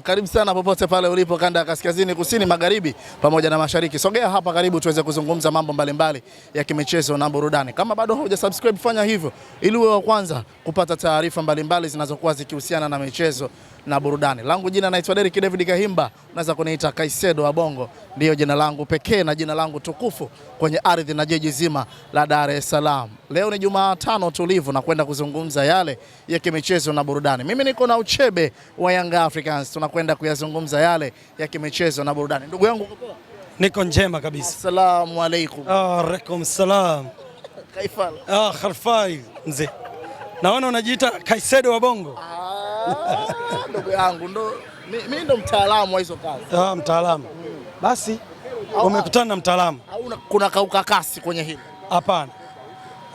karibu sana popote pale ulipo kanda ya kaskazini, kusini, magharibi pamoja na mashariki. Sogea hapa karibu tuweze kuzungumza mambo mbalimbali ya kimichezo na burudani. Kama bado hujasubscribe, fanya hivyo ili uwe wa kwanza kupata taarifa mbalimbali zinazokuwa zikihusiana na michezo na burudani. Langu jina naitwa Derrick David Kahimba, unaweza kuniita Kaisedo wa Bongo, ndio jina langu pekee na jina langu tukufu kwenye ardhi na jiji zima la Dar es Salaam. Leo ni Jumatano tulivu na kwenda kuzungumza yale ya kimichezo na burudani. Mimi niko na uchebe wa Young Africans, tunakwenda kuyazungumza yale ya kimichezo na burudani. Ndugu yangu uko poa? Niko njema kabisa. Assalamu alaikum. Alaikum salam. Kaifala. Kharfai mzee. Naona unajiita Kaisedo wa Bongo. Ndugu yangu mimi ndo mtaalamu wa hizo kazi. Mtaalamu. Basi umekutana na mtaalamu. Kuna kaukakasi kwenye hili? Hapana.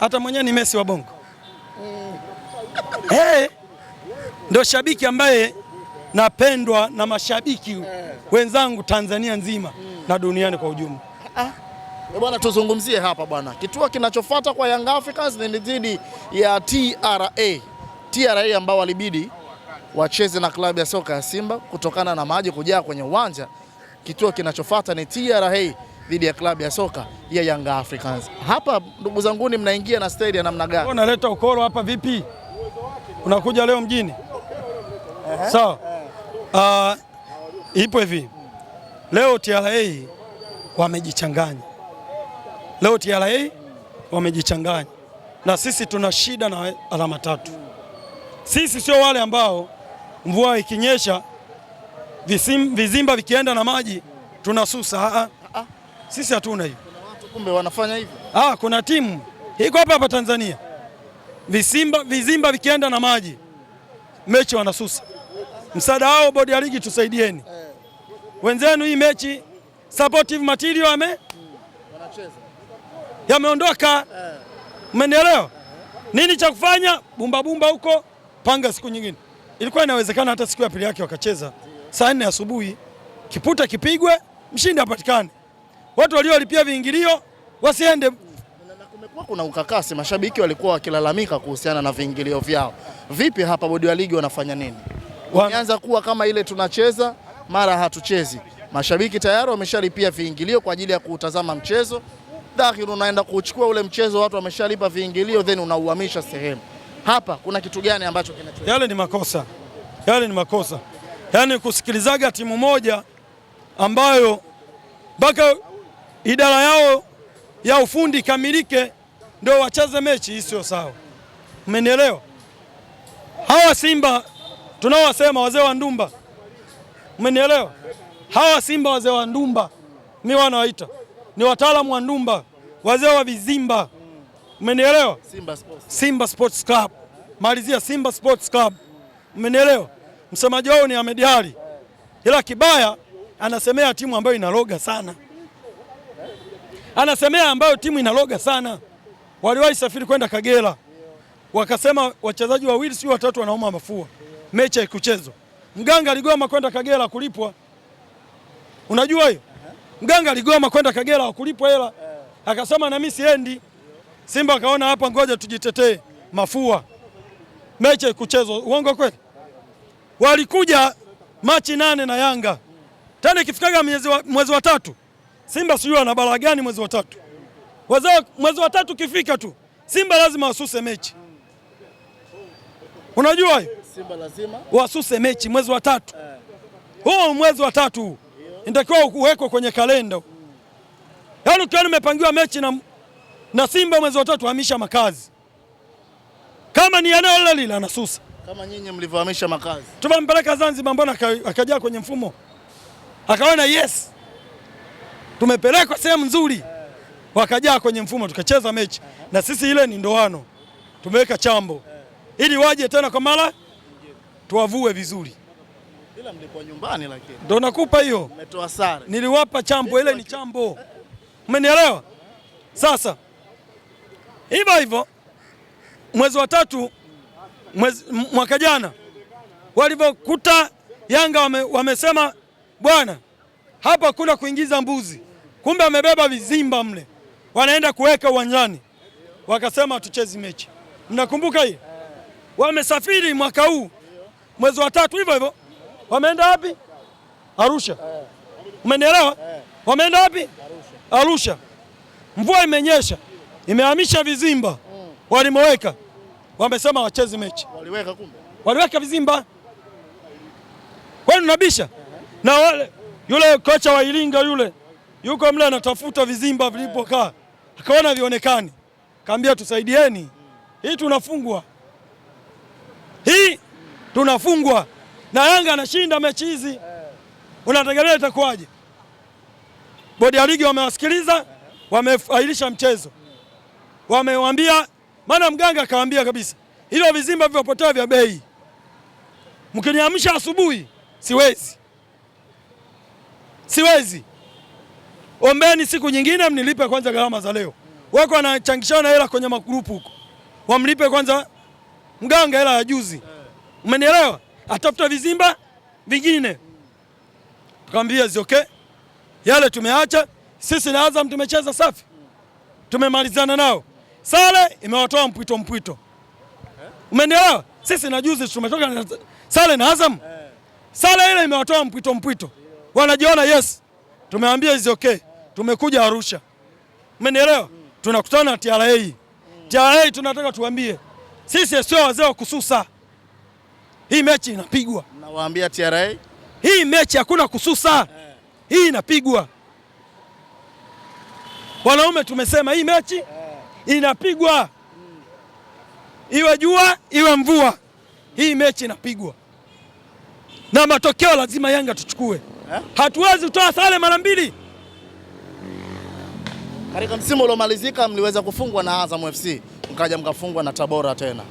Hata mwenyewe ni Messi wa Bongo. Ndio shabiki ambaye napendwa na mashabiki wenzangu Tanzania nzima na duniani kwa ujumla. Bwana, tuzungumzie hapa bwana. Kituo kinachofuata kwa Young Africans ni dhidi ya TRA ambao walibidi wacheze na klabu ya soka ya Simba kutokana na maji kujaa kwenye uwanja. Kituo kinachofuata ni TRA dhidi ya klabu ya soka ya Young Africans. Hapa ndugu zanguni, mnaingia na stadium namna gani? Unaleta ukoro hapa vipi? Unakuja leo mjini? Sawa. Ipo hivi. Leo TRA wamejichanganya. Na sisi tuna shida na alama tatu. Sisi sio wale ambao mvua ikinyesha vizimba vikienda na maji tunasusa. Sisi hatuna hivyo. Kuna watu kumbe wanafanya hivyo. Kuna timu iko hapa Tanzania. Vizimba vikienda na maji mechi wanasusa. Msaada wao bodi ya ligi, tusaidieni. Wenzenu hii mechi supportive material wanacheza. Yameondoka. Umenielewa? Nini cha kufanya? Bumba huko, panga siku nyingine. Ilikuwa inawezekana hata siku ya pili yake wakacheza saa 4 asubuhi, kiputa kipigwe, mshindi apatikane. Watu waliolipia viingilio wasiende. Na kumekuwa kuna ukakasi, mashabiki walikuwa wakilalamika kuhusiana na viingilio vyao. Vipi hapa bodi ya ligi wanafanya nini? Wameanza kuwa kama ile tunacheza mara hatuchezi. Mashabiki tayari wameshalipia viingilio kwa ajili ya kutazama mchezo. Dakika unaenda kuchukua ule mchezo, watu wameshalipa viingilio, then unauhamisha sehemu. Hapa kuna kitu gani ambacho kinachotokea? Yale ni makosa. Yaani kusikilizaga timu moja ambayo mpaka idara yao ya ufundi kamilike ndio wacheze mechi, hii sio sawa. Umenielewa? Hawa Simba tunaowasema wazee wa ndumba. Umenielewa? Hawa Simba wazee wa ndumba mimi wanawaita ni wataalamu wa ndumba, wazee wa vizimba. Umenielewa? Simba Sports Club. Malizia Simba Sports Club. Umenielewa? Msemaji wao ni Ahmed Ali. Ila kibaya anasemea timu ambayo inaloga sana. Timu inaloga sana. Waliwahi safiri kwenda Kagera. Wakasema wachezaji wawili si watatu wanauma mafua. Mechi haikuchezwa. Mganga aligoma kwenda Kagera kulipwa. Unajua hiyo? Mganga aligoma kwenda Kagera kulipwa hela. Akasema na mimi siendi. Simba akaona hapa ngoja tujitetee, mafua. Mechi haikuchezwa. Uongo kweli? Walikuja Machi 8 na Yanga. Tena ikifikaga mwezi wa 3. Simba sijui ana balaa gani mwezi wa 3. Mwezi wa 3 kifika tu, Simba lazima wasuse mechi. Unajua hiyo? Simba lazima wasuse mechi mwezi wa 3. Huo mwezi wa 3 inatakiwa uwekwe kwenye kalenda. Yaani ukiwa umepangiwa mechi na Simba mwezi wa 3, hamisha makazi. Kama ni eneo lile anasusa. Kama nyinyi mlivyohamisha makazi. Tumampeleka Zanzibar, mbona akajaa kwenye mfumo? Akaona yes. Tumepelekwa sehemu nzuri. Wakajaa kwenye mfumo, tukacheza mechi. Na sisi ile ni ndoano. Tumeweka chambo. Ili waje tena kwa mara tuwavue vizuri. Ila mlikuwa nyumbani lakini. Ndio nakupa hiyo. Umetoa sare. Niliwapa chambo, ile ni chambo. Umenielewa? Sasa hivyo mwezi wa 3 mwaka jana walivyokuta Yanga wamesema bwana, hapa kuna kuingiza mbuzi. Kumbe amebeba vizimba mle. Wanaenda kuweka uwanjani. Wakasema tuchezi mechi. Mnakumbuka hiyo? Wamesafiri mwaka huu mwezi wa 3 hivyo Wameenda wapi? Arusha. Umenielewa? Wameenda wapi? Arusha. Mvua imenyesha, imehamisha vizimba. Walimoweka, wamesema wacheze mechi. Waliweka kumbe? Waliweka vizimba. Kwani unabisha? Na wale yule kocha wa Iringa yule yuko mle anatafuta vizimba vilipokaa. Akaona vionekani. Kaambia tusaidieni. Hii tunafungwa. Hii tunafungwa. Na Yanga anashinda mechi hizi. Unategemea itakuwaje? Bodi ya ligi wamewasikiliza, wameahirisha mchezo. Wamewambia, maana mganga akawaambia kabisa, hilo vizimba vipotea vya bei. Mkiniamsha asubuhi, siwezi. Ombeni siku nyingine mnilipe kwanza gharama za leo. Wako wanachangishana hela kwenye magrupu huko. Wamlipe kwanza mganga hela ya juzi. Umenielewa? Atafuta vizimba vingine. Tukamwambia okay. Yale tumeacha, sisi na Azam tumecheza safi. Tumemalizana nao. Sale imewatoa mpwito. Umenielewa? Sisi na juzi tumetoka na sale na Azam. Sale ile imewatoa mpwito. Wanajiona yes. Tumeambia is okay. Tumekuja Arusha. Umenielewa? Tunakutana na TRA. TRA tunataka tuambie, sisi sio wazee wa kususa. Hii mechi inapigwa. Nawaambia TRA, hii mechi hakuna kususa. Hii inapigwa. Wanaume tumesema hii mechi inapigwa. Iwe jua, iwe mvua. Hii mechi inapigwa. Na matokeo lazima Yanga tuchukue. Hatuwezi kutoa sare mara mbili. Katika msimu uliomalizika mliweza kufungwa na Azam FC, mkaja mkafungwa na Tabora tena,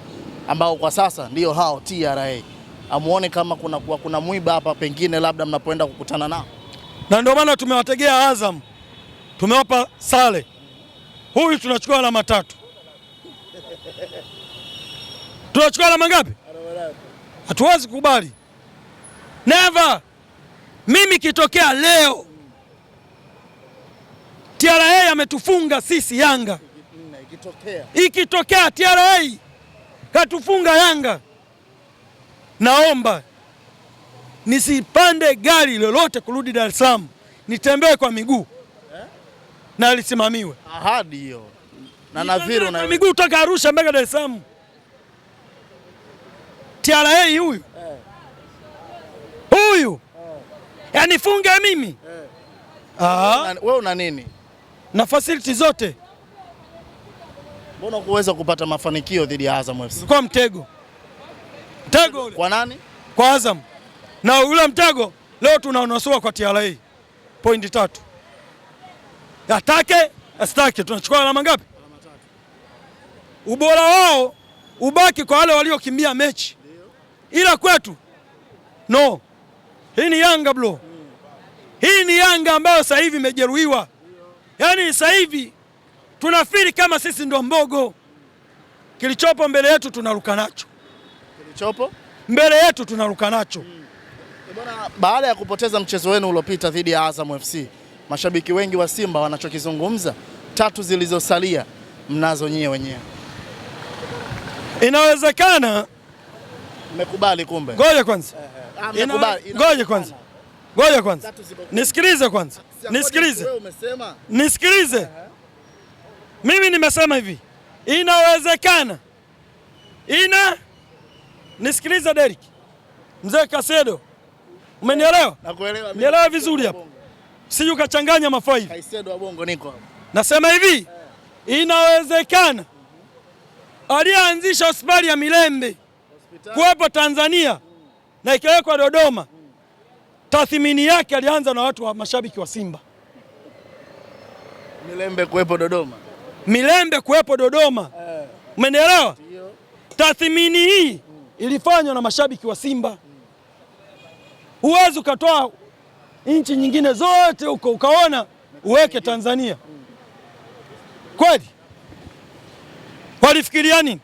ambao kwa sasa ndio hao TRA. Amuone kama kuna mwiba hapa pengine labda mnapoenda kukutana nao. Na ndio maana tumewategea Azam. Tumewapa sare. Huyu tunachukua alama 3. Tunachukua alama ngapi? Hatuwezi kubali. Never. Mimi kitokea leo TRA ametufunga sisi Yanga. Ikitokea TRA katufunga Yanga, naomba nisipande gari lolote kurudi Dar es Salaam, nitembee kwa miguu na lisimamiwe. Ahadi hiyo. Na Nadhiri na miguu toka Arusha mpaka Dar es Salaam. TRA huyu yani funge mimi. Wewe una nini? Na facility zote. Mbona kuweza kupata mafanikio dhidi ya Azam FC? Kwa mtego ule. Kwa nani? Kwa Azam. Na ule mtego leo tunaonasua kwa TRA. Pointi 3. Atake, asitake, tunachukua alama ngapi? Alama 3. Ubora wao ubaki kwa wale waliokimbia mechi. Ila kwetu no. Hii ni Yanga bro. Hii ni Yanga ambayo sasa hivi imejeruhiwa. Yaani sasa hivi tunafiri kama sisi ndo mbogo. Kilichopo mbele yetu tunaruka nacho. Kilichopo mbele yetu tunaruka nacho. Bwana, baada ya kupoteza mchezo wenu uliopita dhidi ya Azam FC, mashabiki wengi wa Simba wanachokizungumza 3 zilizosalia mnazo nyie wenyewe. Inawezekana mmekubali kumbe. Ngoja kwanza. Ngoja kwanza. Nisikilize kwanza. Nisikilize. Mimi nimesema hivi. Inawezekana. Nisikilize Derek. Mzee Kasedo. Umenielewa? Nakuelewa. Nielewa vizuri hapa. Sije ukachanganya mafaili. Kasedo wa Bongo niko hapa. Nasema hivi. Inawezekana alianzisha hospitali ya Milembe kuwepo Tanzania na ikawekwa Dodoma. Tathmini yake alianza na watu wa mashabiki wa Simba. Milembe kuwepo Dodoma. Milembe kuwepo Dodoma. Umenielewa? Tathmini hii ilifanywa na mashabiki wa Simba. Huwezi ukatoa nchi nyingine zote huko ukaona uweke Tanzania. Kweli? Walifikiria nini?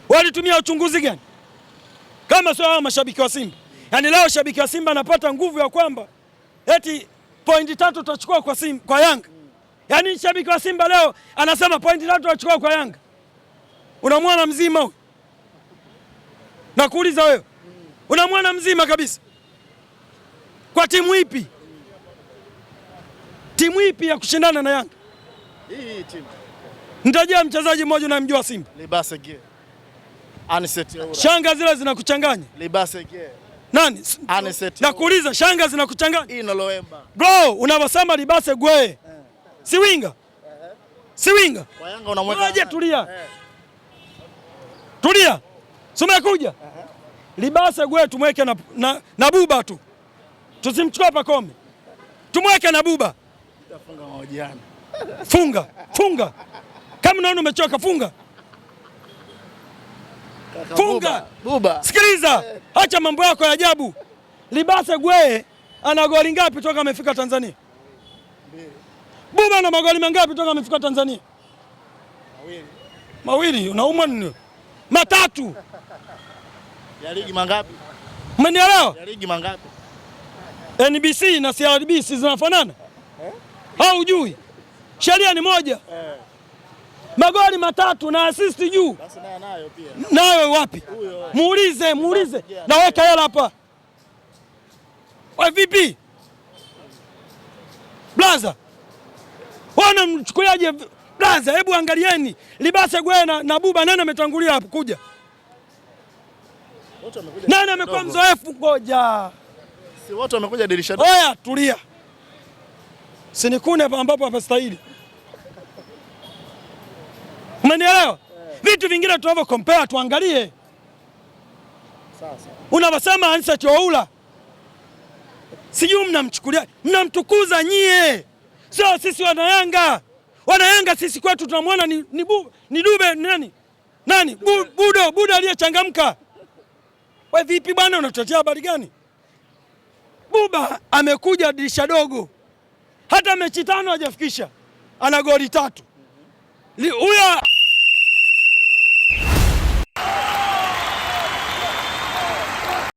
Walitumia uchunguzi gani? Kama sio hao mashabiki wa Simba. Yaani leo shabiki wa Simba anapata nguvu ya kwamba eti pointi 3 tutachukua kwa Yanga. Yaani shabiki wa Simba leo anasema pointi 3 tutachukua kwa Yanga. Unamwona mzima huyu? Nakuuliza wewe. Unamwona mzima kabisa. Kwa timu ipi? Timu ipi ya kushindana na Yanga? Hii timu. Nitajia mchezaji mmoja unamjua Simba. Libase Gie. Aniseti Oura. Shanga zile zinakuchanganya? Libase Gie. Nani? Aniseti. Nakuuliza, shanga zinakuchanganya? Ino Loemba. Bro, unavyosema Libase Gue. Si winga? Si winga? Kwa Yanga unamweka. Ngoja tulia. Tulia. Sumekuja. Libase Gue tumweke na Buba tu. Tusimchukue Pacome. Tumweke na Buba. Itafunga mahojiano. Funga. Kama unaona umechoka funga. Funga. Buba. Sikiliza. Acha mambo yako ya ajabu. Libase Gue ana goli ngapi toka amefika Tanzania? Buba ana magoli mangapi toka amefika Tanzania? Mawili. Unaumwa nini? Matatu. Ya ligi mangapi? Umenielewa? Ya ligi mangapi? NBC na CRDB zinafanana? Hujui? Sheria ni moja. Magoli matatu na assist juu. Basi nayo pia. Nawe wapi? Muulize. Naweka hela hapa. Wewe vipi? Blaza. Wana mchukuliaje blaza? Hebu angalieni. Libase Gue na Buba nani ametangulia hapo kuja? Nani amekuwa mzoefu? Ngoja. Si wote wamekuja dirisha dogo. Oya, tulia. Sinikune ambapo hapastahili. Umenielewa? Vitu vingine tunavyo compare tuangalie. Sasa. Unavyosema Aniseti Oura. Sijui mnamchukulia, mnamtukuza nyie. Sio sisi wana Yanga. Wana Yanga sisi kwetu tunamwona ni Dube nani? Nani? Budo aliyechangamka. Wewe vipi bwana, unatutetea habari gani? Buba amekuja dirisha dogo. Hata mechi 5 hajafikisha. Ana goli 3. Huyo